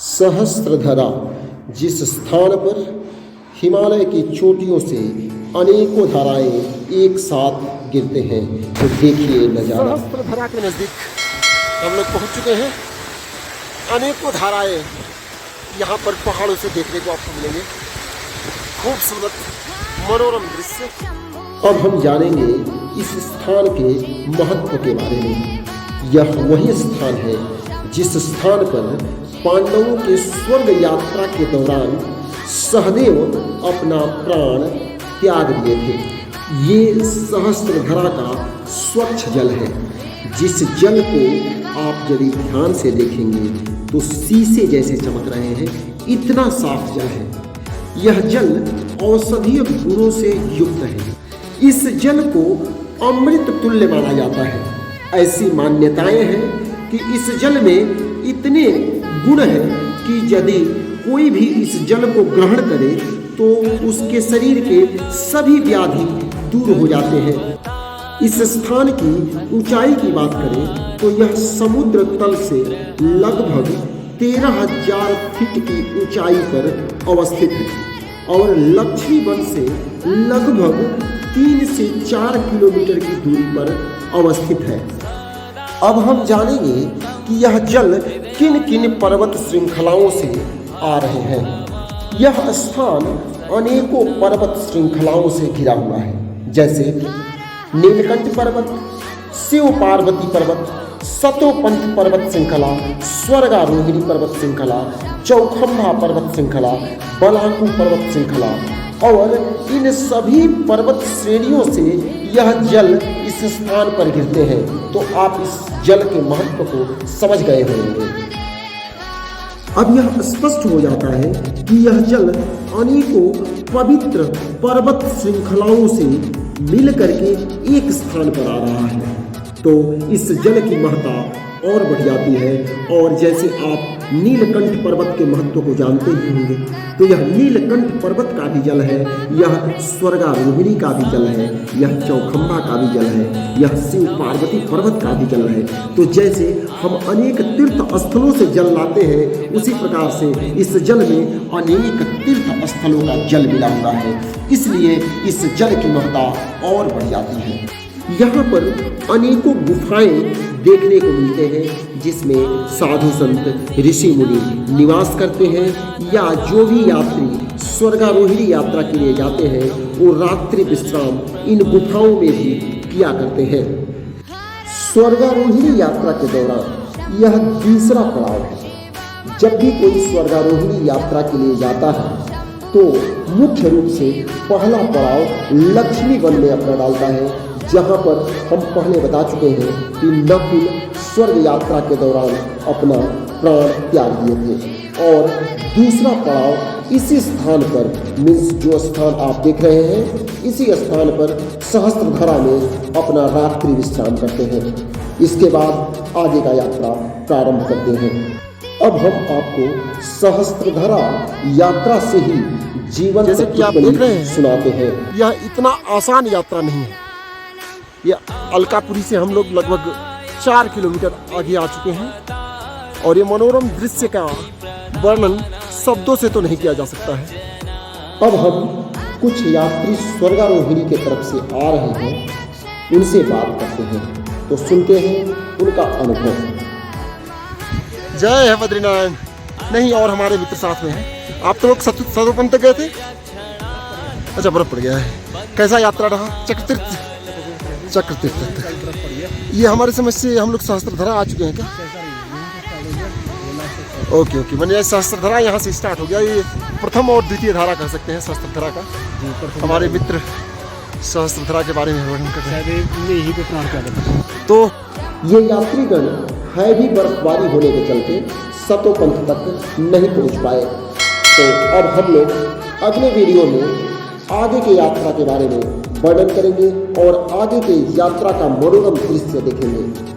सहस्त्रधरा, जिस स्थान पर हिमालय की चोटियों से अनेकों धाराएं एक साथ गिरते हैं, तो देखिए नजारा। सहस्त्रधरा के नजदीक हम लोग पहुंच चुके हैं। अनेकों धाराएं यहाँ पर पहाड़ों से देखने को आपको मिलेंगे। खूबसूरत मनोरम दृश्य। अब हम जानेंगे इस स्थान के महत्व के बारे में। यह वही स्थान है जिस स्थान पर पांडवों के स्वर्ग यात्रा के दौरान सहदेव अपना प्राण त्याग दिए थे। ये सहस्त्रधरा का स्वच्छ जल है, जिस जल को आप यदि ध्यान से देखेंगे तो शीशे जैसे चमक रहे हैं। इतना साफ जल है। यह जल औषधीय गुणों से युक्त है। इस जल को अमृत तुल्य माना जाता है। ऐसी मान्यताएं हैं कि इस जल में इतने गुण हैं कि यदि कोई भी इस जल को ग्रहण करे तो उसके शरीर के सभी व्याधि दूर हो जाते हैं। इस स्थान की ऊंचाई की बात करें तो यह समुद्र तल से लगभग 13,000 फीट की ऊंचाई पर अवस्थित है और लक्ष्मी वन से लगभग 3 से 4 किलोमीटर की दूरी पर अवस्थित है। अब हम जानेंगे कि यह जल किन किन पर्वत श्रृंखलाओं से आ रहे हैं। यह स्थान अनेकों पर्वत श्रृंखलाओं से घिरा हुआ है, जैसे नीलकंठ पर्वत, शिव पार्वती पर्वत, शतोपंथ पर्वत श्रृंखला, स्वर्गारोहिणी पर्वत श्रृंखला, चौखंबा पर्वत श्रृंखला, बलाकू पर्वत श्रृंखला। और इन सभी पर्वत श्रेणियों से यह जल इस स्थान पर गिरते हैं, तो आप इस जल के महत्व को समझ गए होंगे। अब यह स्पष्ट हो जाता है कि यह जल अनेकों पवित्र पर्वत श्रृंखलाओं से मिल करके एक स्थान पर आ रहा है, तो इस जल की महत्ता और बढ़ जाती है। और जैसे आप नीलकंठ पर्वत के महत्व को जानते ही होंगे, तो यह नीलकंठ पर्वत का भी जल है, यह स्वर्गारोहिणी का भी जल है, यह चौखंबा का भी जल है, यह शिव पार्वती पर्वत का भी जल है। तो जैसे हम अनेक तीर्थ स्थलों से जल लाते हैं, उसी प्रकार से इस जल में अनेक तीर्थ स्थलों का जल मिला हुआ है, इसलिए इस जल की महत्ता और बढ़ जाती है। यहाँ पर अनेकों गुफाएं देखने को मिलते हैं, जिसमें साधु संत ऋषि मुनि निवास करते हैं, या जो भी यात्री स्वर्गारोहिणी यात्रा के लिए जाते हैं वो रात्रि विश्राम इन गुफाओं में भी किया करते हैं। स्वर्गारोहिणी यात्रा के दौरान यह दूसरा पड़ाव है। जब भी कोई स्वर्गारोहिणी यात्रा के लिए जाता है तो मुख्य रूप से पहला पड़ाव लक्ष्मी वन में अपना डालता है, जहाँ पर हम पहले बता चुके हैं कि नकुल स्वर्ग यात्रा के दौरान अपना प्राण त्याग दिए थे। और दूसरा पड़ाव इसी स्थान पर, मीन्स जो स्थान आप देख रहे हैं, इसी स्थान पर सहस्त्रधरा में अपना रात्रि विश्राम करते हैं। इसके बाद आगे का यात्रा प्रारंभ करते हैं। अब हम आपको सहस्त्रधरा यात्रा से ही जीवन जैसे कि आप देख रहे हैं सुनाते हैं। यह इतना आसान यात्रा नहीं है। यह अलकापुरी से हम लोग लगभग 4 किलोमीटर आगे आ चुके हैं और ये मनोरम दृश्य का वर्णन शब्दों से तो नहीं किया जा सकता है। अब हम कुछ यात्री स्वर्गारोहिणी के तरफ से आ रहे हैं, उनसे बात करते हैं, तो सुनते हैं उनका अनुभव। जय है बद्रीनारायण। नहीं, और हमारे मित्र साथ में हैं। आप तो लोग शतोपंथ तक गए थे? अच्छा, बर्फ पड़ गया है। कैसा यात्रा रहा? चक्रतीर्थ ये हमारे समझ से हम लोग सहस्त्रधरा आ चुके हैं क्या? ओके, मैंने सहस्त्रधरा यहाँ से स्टार्ट हो गया। ये प्रथम और द्वितीय धारा कह सकते हैं सहस्त्रधरा का। हमारे मित्र सहस्त्रधरा के बारे में वर्णन कर रहे हैं। तो ये यात्रीगण हैवी बर्फबारी होने के चलते शतोपंथ तक नहीं पहुँच पाए। तो अब हम लोग अगले वीडियो में आगे के यात्रा के बारे में वर्णन करेंगे और आगे के यात्रा का मनोरम दृश्य देखेंगे।